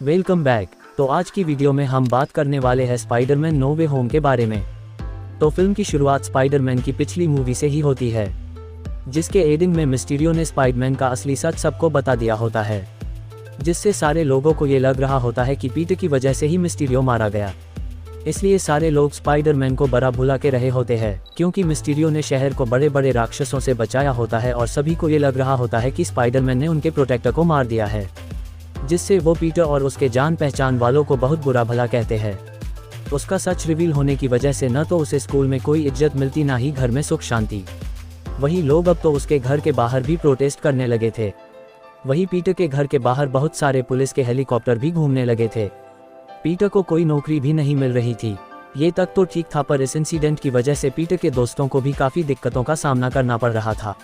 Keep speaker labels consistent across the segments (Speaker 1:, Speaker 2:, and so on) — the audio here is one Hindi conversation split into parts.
Speaker 1: Welcome back. तो आज की वीडियो में हम बात करने वाले हैं स्पाइडरमैन नो वे होम के बारे में। तो फिल्म की शुरुआत स्पाइडरमैन की पिछली मूवी से ही होती है, जिसके एंडिंग में मिस्टीरियो ने स्पाइडरमैन का असली सच सबको बता दिया होता है, जिससे सारे लोगों को ये लग रहा होता है कि पीटर की वजह से ही मिस्टीरियो मारा गया। इसलिए सारे लोग स्पाइडरमैन को बड़ा भुला के रहे होते हैं, क्योंकि मिस्टीरियो ने शहर को बड़े बड़े राक्षसों से बचाया होता है और सभी को ये लग रहा होता है कि स्पाइडरमैन ने उनके प्रोटेक्टर को मार दिया है, जिससे वो पीटर और उसके जान पहचान वालों को बहुत बुरा भला कहते हैं। उसका सच रिवील होने की वजह से न तो उसे स्कूल में कोई इज्जत मिलती, ना ही घर में सुख शांति। वही लोग अब तो उसके घर के बाहर भी प्रोटेस्ट करने लगे थे। वही पीटर के घर के बाहर बहुत सारे पुलिस के हेलीकॉप्टर भी घूमने लगे थे। पीटर को कोई नौकरी भी नहीं मिल रही थी। ये तक तो ठीक था, पर इस इंसिडेंट की वजह से पीटर के दोस्तों को भी काफ़ी दिक्कतों का सामना करना पड़ रहा था।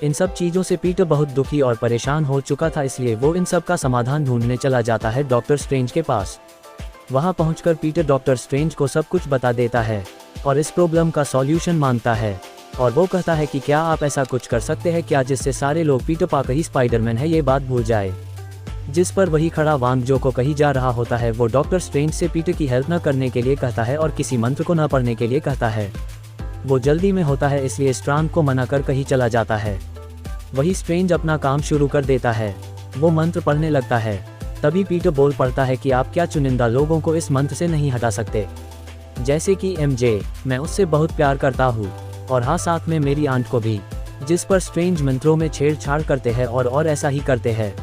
Speaker 1: इन सब चीज़ों से पीटर बहुत दुखी और परेशान हो चुका था, इसलिए वो इन सब का समाधान ढूंढने चला जाता है डॉक्टर स्ट्रेंज के पास। वहाँ पहुंचकर पीटर डॉक्टर स्ट्रेंज को सब कुछ बता देता है और इस प्रॉब्लम का सॉल्यूशन मांगता है। और वो कहता है कि क्या आप ऐसा कुछ कर सकते हैं क्या, जिससे सारे लोग पीटर पार्कर ही स्पाइडरमैन है ये बात भूल जाए। जिस पर वही खड़ा वांग जो को कही जा रहा होता है, वो डॉक्टर स्ट्रेंज से पीटर की हेल्प न करने के लिए कहता है और किसी मंत्र को न पढ़ने के लिए कहता है। वो जल्दी में होता है, इसलिए स्ट्रांग को मना कर कहीं चला जाता है। वही स्ट्रेंज अपना काम शुरू कर देता है। वो मंत्र पढ़ने लगता है। तभी पीटर बोल पड़ता है कि आप क्या चुनिंदा लोगों को इस मंत्र से नहीं हटा सकते, जैसे कि MJ, मैं उससे बहुत प्यार करता हूँ, और हाँ साथ में मेरी आंट को भी। जिस पर स्ट्रेंज मंत्रों में छेड़छाड़ करते हैं और ऐसा ही करते हैं।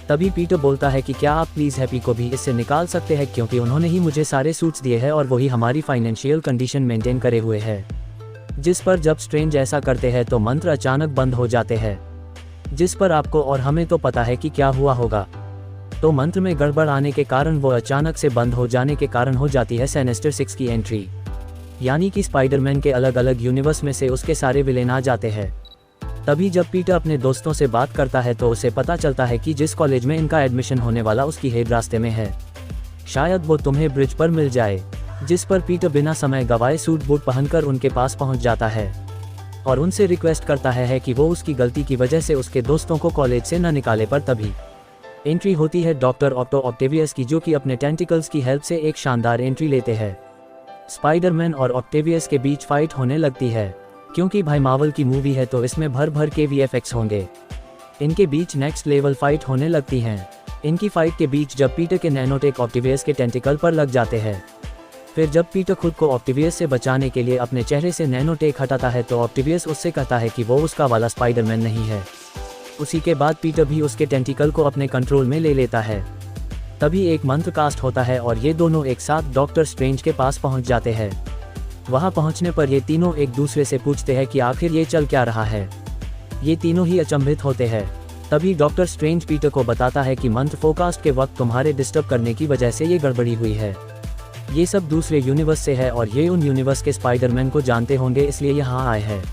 Speaker 1: तभी पीटर बोलता है कि क्या आप प्लीज़ हैप्पी को भी इससे निकाल सकते हैं, क्योंकि उन्होंने ही मुझे सारे सूट्स दिए हैं और वही हमारी फाइनेंशियल कंडीशन मेंटेन करे हुए है। जिस पर जब स्ट्रेंज ऐसा करते हैं तो मंत्र अचानक बंद हो जाते हैं, जिस पर आपको और हमें तो पता है कि क्या हुआ होगा। तो मंत्र में गड़बड़ आने के कारण वो अचानक से बंद हो जाने के कारण हो जाती है सिनेस्टर 6 की एंट्री, यानी कि स्पाइडरमैन के अलग अलग यूनिवर्स में से उसके सारे विलेन आ जाते हैं। तभी जब पीटर अपने दोस्तों से बात करता है तो उसे पता चलता है कि जिस कॉलेज में इनका एडमिशन होने वाला उसकी हेड रास्ते में है, शायद वो तुम्हें ब्रिज पर मिल जाए। जिस पर पीटर बिना समय गवाए सूट बूट पहनकर उनके पास पहुंच जाता है और उनसे रिक्वेस्ट करता है कि वो उसकी गलती की वजह से उसके दोस्तों को कॉलेज से न निकाले। पर तभी एंट्री होती है डॉक्टर ऑक्टेवियस की, जो कि अपने टेंटिकल्स की हेल्प से एक शानदार एंट्री लेते हैं। स्पाइडरमैन और ऑक्टेवियस के बीच फाइट होने लगती है, क्योंकि भाई मार्वल की मूवी है तो इसमें भर भर के VFX होंगे। इनके बीच नेक्स्ट लेवल फाइट होने लगती हैं। इनकी फाइट के बीच जब पीटर के नैनोटेक ऑक्टेवियस के टेंटिकल पर लग जाते हैं, फिर जब पीटर खुद को ऑक्टेवियस से बचाने के लिए अपने चेहरे से नैनोटेक हटाता है तो ऑक्टेवियस उससे कहता है कि वो उसका वाला स्पाइडरमैन नहीं है। उसी के बाद पीटर भी उसके टेंटिकल को अपने कंट्रोल में ले लेता है। तभी एक मंत्र कास्ट होता है और ये दोनों एक साथ डॉक्टर स्ट्रेंज के पास पहुंच जाते हैं। वहां पहुंचने पर ये तीनों एक दूसरे से पूछते हैं कि आखिर ये चल क्या रहा है। ये तीनों ही अचंभित होते हैं। तभी डॉक्टर स्ट्रेंज पीटर को बताता है कि मंत्र फोरकास्ट के वक्त तुम्हारे डिस्टर्ब करने की वजह से ये गड़बड़ी हुई है। ये सब दूसरे यूनिवर्स से है और ये उन यूनिवर्स के स्पाइडरमैन को जानते होंगे, इसलिए यहाँ आए हैं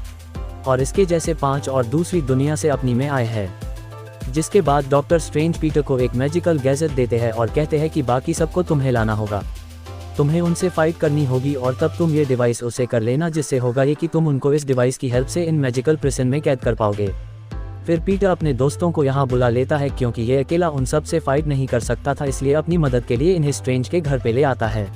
Speaker 1: और इसके जैसे 5 और दूसरी दुनिया से अपनी में आए हैं। जिसके बाद डॉक्टर स्ट्रेंज पीटर को एक मैजिकल गैजेट देते हैं और कहते हैं कि बाकी सबको तुम्हें लाना होगा, तुम्हें उनसे फाइट करनी होगी और तब तुम ये डिवाइस उसे कर लेना, जिससे होगा ये कि तुम उनको इस डिवाइस की हेल्प से इन मैजिकल प्रिजन में कैद कर पाओगे। फिर पीटर अपने दोस्तों को यहाँ बुला लेता है, क्योंकि ये अकेला उन सब से फाइट नहीं कर सकता था, इसलिए अपनी मदद के लिए इन्हें स्ट्रेंज के घर पे ले आता है।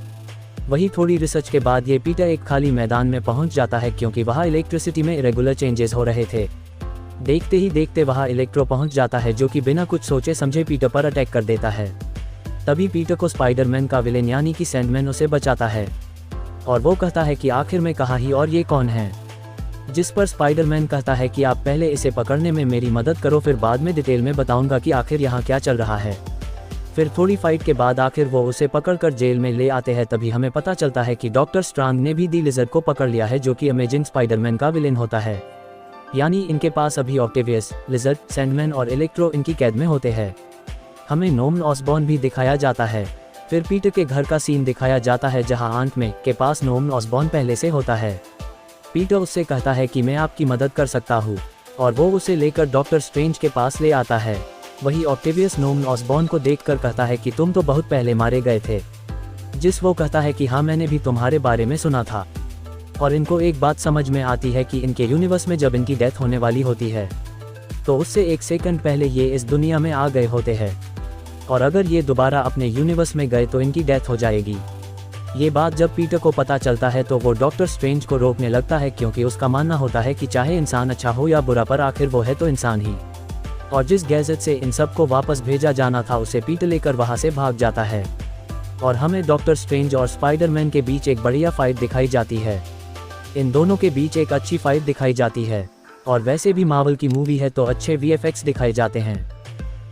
Speaker 1: वही थोड़ी रिसर्च के बाद ये पीटर एक खाली मैदान में पहुंच जाता है, क्योंकि वहाँ इलेक्ट्रिसिटी में इरेगुलर चेंजेस हो रहे थे। देखते ही देखते वहाँ इलेक्ट्रो पहुंच जाता है, जो कि बिना कुछ सोचे समझे पीटर पर अटैक कर देता है। तभी पीटर को स्पाइडरमैन का विलेन यानी कि सैंडमैन उसे बचाता है और वो कहता है कि आखिर में कहाँ ही और ये कौन है। जिस पर स्पाइडरमैन कहता है कि आप पहले इसे पकड़ने में मेरी मदद करो, फिर बाद में डिटेल में बताऊंगा कि आखिर यहाँ क्या चल रहा है। फिर थोड़ी फाइट के बाद आखिर वो उसे पकड़कर जेल में ले आते हैं। तभी हमें पता चलता है कि डॉक्टर स्ट्रांग ने भी दी लिजर्ड को पकड़ लिया है, जो कि अमेजिंग स्पाइडरमैन का विलेन होता है। यानी इनके पास अभी ऑक्टेवियस, लिजर्ड, सैंडमैन और इलेक्ट्रो इनकी कैद में होते हैं। हमें नॉर्मन ऑसबॉर्न भी दिखाया जाता है। फिर पीटर के घर का सीन दिखाया जाता है, जहां आंट में के पास नॉर्मन ऑसबॉर्न पहले से होता है। पीटर उससे कहता है कि मैं आपकी मदद कर सकता हूँ और वो उसे लेकर डॉक्टर स्ट्रेंज के पास ले आता है। वही ऑक्टेवियस नॉर्मन ऑसबॉर्न को देखकर कहता है कि तुम तो बहुत पहले मारे गए थे। जिस वो कहता है कि हाँ मैंने भी तुम्हारे बारे में सुना था। और इनको एक बात समझ में आती है कि इनके यूनिवर्स में जब इनकी डेथ होने वाली होती है तो उससे एक सेकंड पहले ये इस दुनिया में आ गए होते हैं, और अगर ये दोबारा अपने यूनिवर्स में गए तो इनकी डेथ हो जाएगी। ये बात जब पीटर को पता चलता है तो वो डॉक्टर स्ट्रेंज को रोकने लगता है, क्योंकि उसका मानना होता है कि चाहे इंसान अच्छा हो या बुरा, पर आखिर वो है तो इंसान ही। और जिस गैजेट से इन सबको वापस भेजा जाना था उसे पीटर लेकर वहाँ से भाग जाता है, और हमें डॉक्टर स्ट्रेंज और स्पाइडरमैन के बीच एक बढ़िया फाइट दिखाई जाती है। इन दोनों के बीच एक अच्छी फाइट दिखाई जाती है, और वैसे भी मार्वल की मूवी है तो अच्छे VFX दिखाए जाते हैं।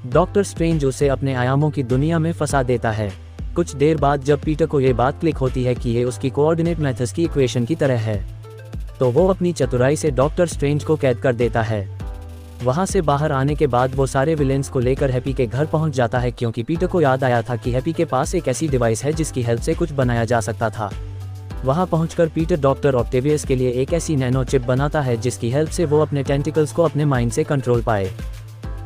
Speaker 1: डॉक्टर स्ट्रेंज उसे अपने आयामों की दुनिया में फंसा देता है। कुछ देर बाद जब पीटर को ये बात क्लिक होती है कि ये उसकी कोऑर्डिनेट मेथड्स की इक्वेशन की तरह है, तो वो अपनी चतुराई से डॉक्टर स्ट्रेंज को कैद कर देता है। वहाँ से बाहर आने के बाद वो सारे विलेंस को लेकर हैप्पी के घर पहुँच जाता है, क्योंकि पीटर को याद आया था कि हैप्पी के पास एक ऐसी डिवाइस है जिसकी हेल्प से कुछ बनाया जा सकता था। वहाँ पहुंचकर पीटर डॉक्टर ऑक्टेवियस के लिए एक ऐसी नैनो चिप बनाता है जिसकी हेल्प से वो अपने टेंटिकल्स को अपने माइंड से कंट्रोल पाए।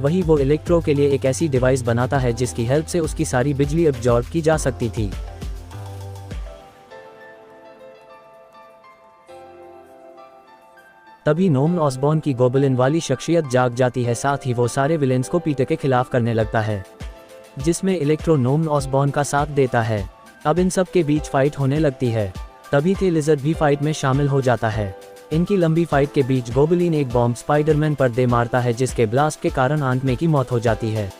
Speaker 1: वही वो इलेक्ट्रो के लिए एक ऐसी डिवाइस बनाता है जिसकी हेल्प से उसकी सारी बिजली एब्जॉर्ब की जा सकती थी। तभी नॉर्मन ऑसबॉर्न की गोबलिन वाली शख्सियत जाग जाती है, साथ ही वो सारे विलेंस को पीटर के खिलाफ करने लगता है, जिसमें इलेक्ट्रो नॉर्मन ऑसबॉर्न का साथ देता है। अब इन सब के बीच फाइट होने लगती है। तभी थे लिजर्ड भी फाइट में शामिल हो जाता है। इनकी लंबी फाइट के बीच गोबलिन एक बॉम्ब स्पाइडरमैन पर दे मारता है, जिसके ब्लास्ट के कारण आंट मे की मौत हो जाती है।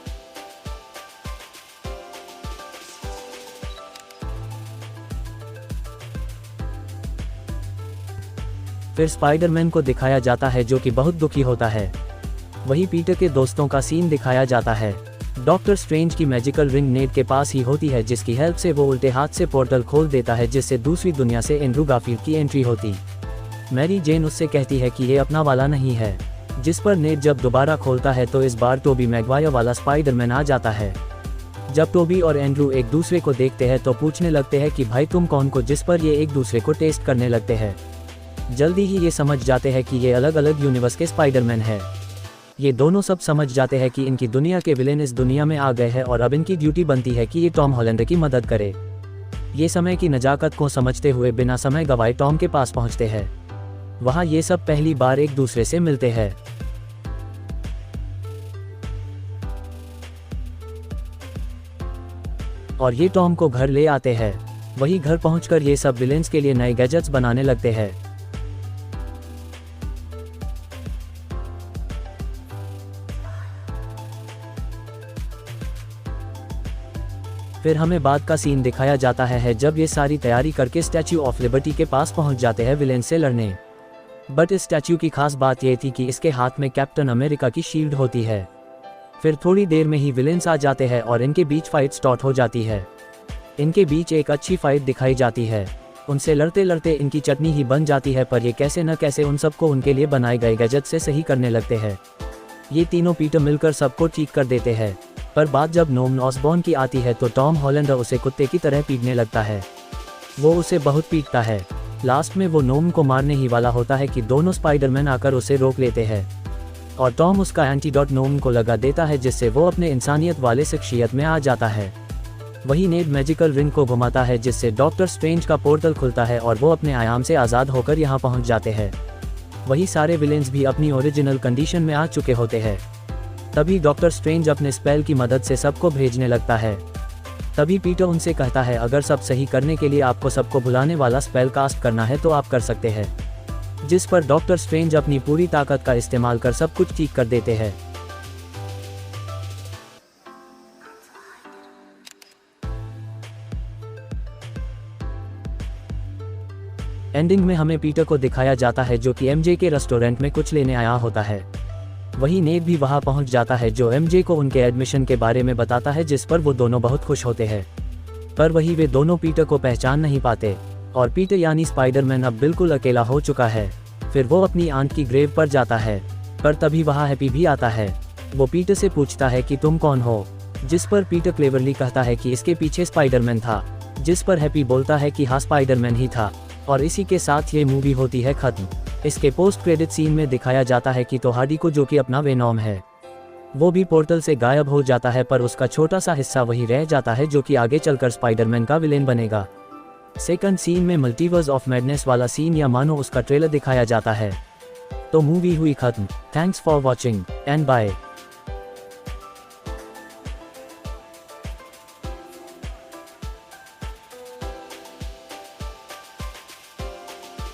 Speaker 1: फिर स्पाइडरमैन को दिखाया जाता है जो कि बहुत दुखी होता है। वही पीटर के दोस्तों का सीन दिखाया जाता है। डॉक्टर स्ट्रेंज की मैजिकल रिंग नेड के पास ही होती है, जिसकी हेल्प से वो उल्टे हाथ से पोर्टल खोल देता है, जिससे दूसरी दुनिया से एंड्रू गारफील्ड की एंट्री होती। मैरी जेन उससे कहती है कि ये अपना वाला नहीं है, जिस पर नेड जब दोबारा खोलता है तो इस बार टोबी मैगवायर वाला स्पाइडरमैन आ जाता है। जब टोबी और एंड्रू एक दूसरे को देखते हैं तो पूछने लगते हैं कि भाई तुम कौन को, जिस पर ये एक दूसरे को टेस्ट करने लगते हैं। जल्दी ही ये समझ जाते हैं कि ये अलग अलग यूनिवर्स के स्पाइडरमैन है। ये दोनों सब समझ जाते हैं कि इनकी दुनिया के विलेन इस दुनिया में आ गए हैं और अब इनकी ड्यूटी बनती है कि ये टॉम हॉलैंड की मदद करे। ये समय की नजाकत को समझते हुए बिना समय गवाए टॉम के पास पहुंचते हैं। वहां ये सब पहली बार एक दूसरे से मिलते हैं। और ये टॉम को घर ले आते हैं। वही घर पहुंचकर ये सब विलेंस के लिए नए गैजेट्स बनाने लगते हैं। फिर हमें बाद का सीन दिखाया जाता है जब ये सारी तैयारी करके स्टैच्यू ऑफ लिबर्टी के पास पहुंच जाते हैं विलेन से लड़ने। बट इस स्टैच्यू की खास बात ये थी कि इसके हाथ में कैप्टन अमेरिका की शील्ड होती है। फिर थोड़ी देर में ही विलेंस आ जाते हैं और इनके बीच फाइट स्टार्ट हो जाती है। इनके बीच एक अच्छी फाइट दिखाई जाती है। उनसे लड़ते लड़ते इनकी चटनी ही बन जाती है, पर ये कैसे न कैसे उन सबको उनके लिए बनाए गए गैजेट से सही करने लगते हैं। ये तीनों पीटर मिलकर सबको ठीक कर देते हैं। पर बात जब नॉर्मन ऑसबॉर्न की आती है तो टॉम हॉलैंड उसे कुत्ते की तरह पीटने लगता है। वो उसे बहुत पीटता है। लास्ट में वो नॉर्मन को मारने ही वाला होता है कि दोनों स्पाइडरमैन आकर उसे रोक लेते हैं और टॉम उसका एंटीडोट नॉर्मन को लगा देता है, जिससे वो अपने इंसानियत वाले शख्सियत में आ जाता है। वही नेड मैजिकल रिंग को घुमाता है, जिससे डॉक्टर स्ट्रेंज का पोर्टल खुलता है और वो अपने आयाम से आज़ाद होकर यहाँ पहुँच जाते हैं। वही सारे विलेंस भी अपनी ओरिजिनल कंडीशन में आ चुके होते हैं। तभी डॉक्टर स्ट्रेंज अपने स्पेल की मदद से सबको भेजने लगता है। तभी पीटर उनसे कहता है अगर सब सही करने के लिए आपको सबको भुलाने वाला स्पेल कास्ट करना है तो आप कर सकते हैं, जिस पर डॉक्टर स्ट्रेंज अपनी पूरी ताकत का इस्तेमाल कर सब कुछ ठीक कर देते हैं। एंडिंग में हमें पीटर को दिखाया जाता है जो कि एमजे के रेस्टोरेंट में कुछ लेने आया होता है। वही नेड भी वहां पहुंच जाता है जो एमजे को उनके एडमिशन के बारे में बताता है, जिस पर वो दोनों बहुत खुश होते हैं। पर वही वे दोनों पीटर को पहचान नहीं पाते और पीटर यानी स्पाइडरमैन अब बिल्कुल अकेला हो चुका है। फिर वो अपनी आंट की ग्रेव पर जाता है, पर तभी वहाँ हैप्पी भी आता है। वो पीटर से पूछता है कि तुम कौन हो, जिस पर पीटर क्लेवरली कहता है कि इसके पीछे स्पाइडरमैन था, जिस पर हैप्पी बोलता है कि हाँ स्पाइडरमैन ही था। और इसी के साथ ये मूवी होती है खत्म। इसके पोस्ट क्रेडिट सीन में दिखाया जाता है कि टॉम हार्डी को, जो कि अपना वेनॉम है, वो भी पोर्टल से गायब हो जाता है, पर उसका छोटा सा हिस्सा वही रह जाता है जो कि आगे चलकर स्पाइडरमैन का विलेन बनेगा। सेकंड सीन में मल्टीवर्स ऑफ मैडनेस वाला सीन या मानो उसका ट्रेलर दिखाया जाता है। तो मूवी हुई खत्म। Thanks for watching and bye.